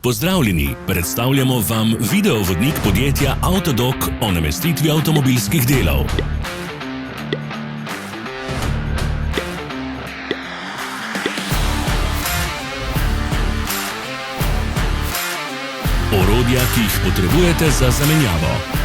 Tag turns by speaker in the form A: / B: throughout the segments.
A: Pozdravljeni, predstavljamo vam videovodnik podjetja Avtodok o namestitvi avtomobilskih delov. Orodja, ki jih potrebujete za zamenjavo.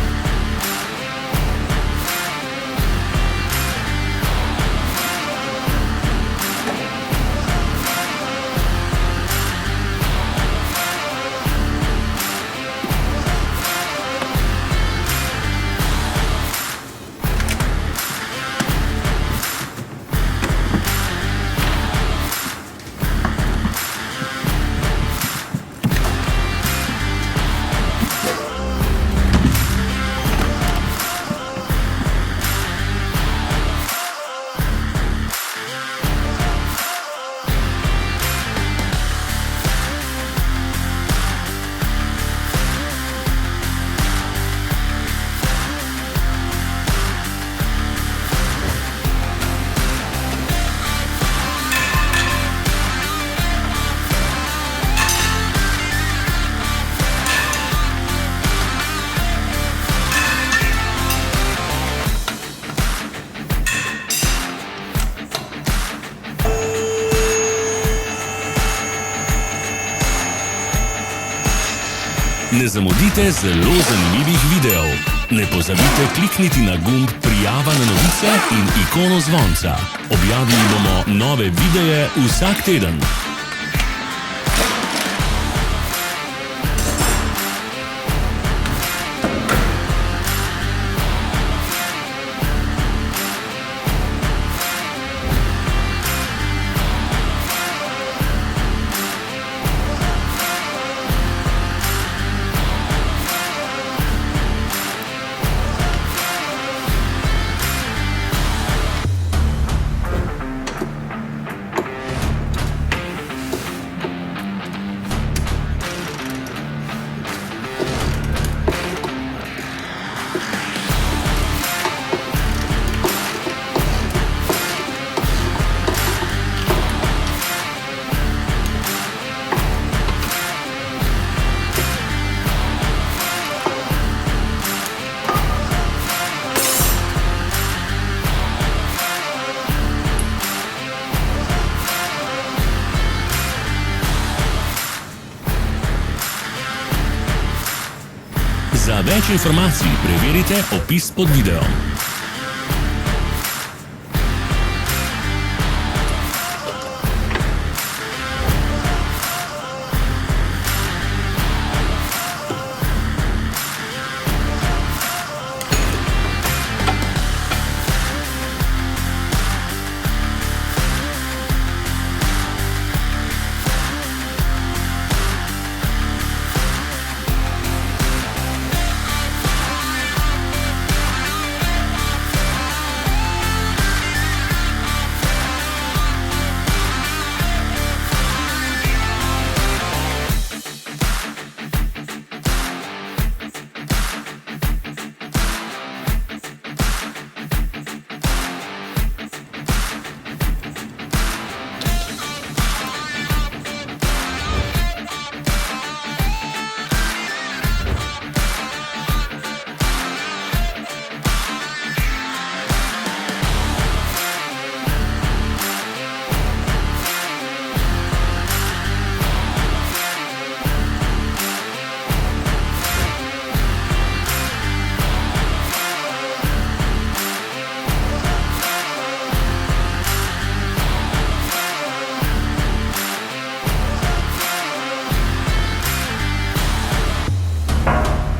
A: Ne zamudite zelo zanimivih videov. Ne pozabite klikniti na gumb Prijava na novice in ikono zvonca. Objavili bomo nove videe vsak teden. Za več informacij preverite opis pod videom.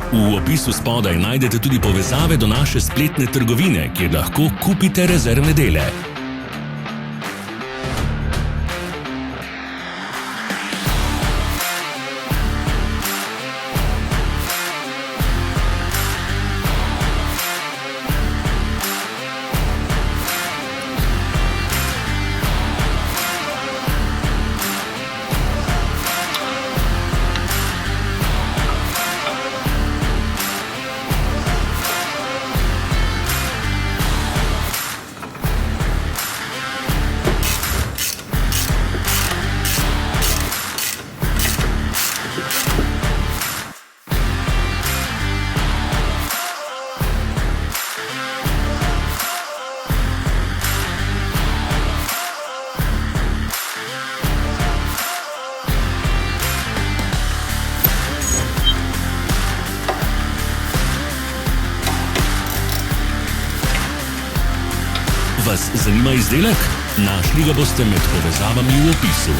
A: V opisu spodaj najdete tudi povezave do naše spletne trgovine, kjer lahko kupite rezervne dele. Vas zanima izdelek? Našli ga boste med povezavami v opisu.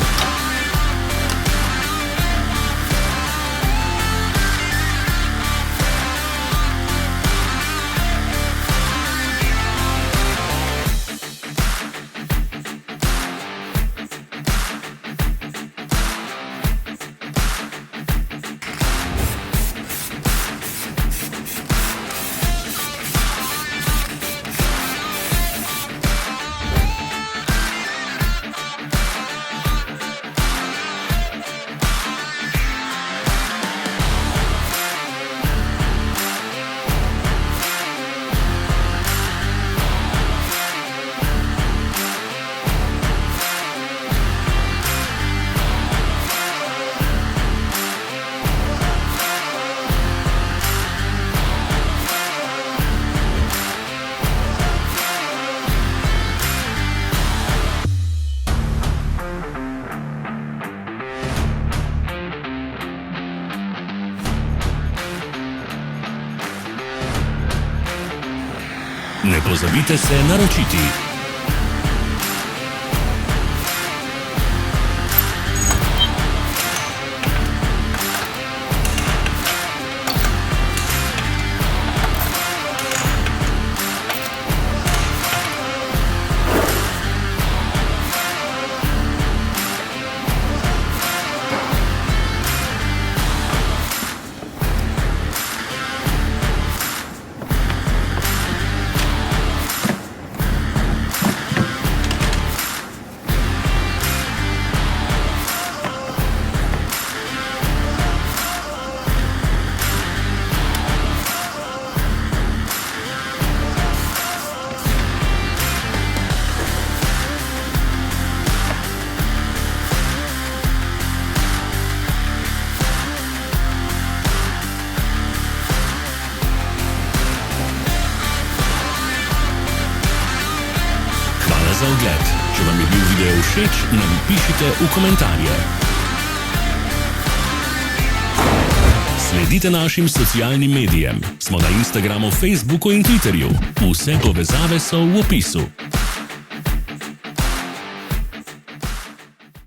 A: Ne pozabite se naročiti. Za ogled. Če vam je bil video všeč, nam pišite v komentarje. Sledite našim socialnim medijem. Smo na Instagramu, Facebooku in Twitterju. Vse povezave so v opisu.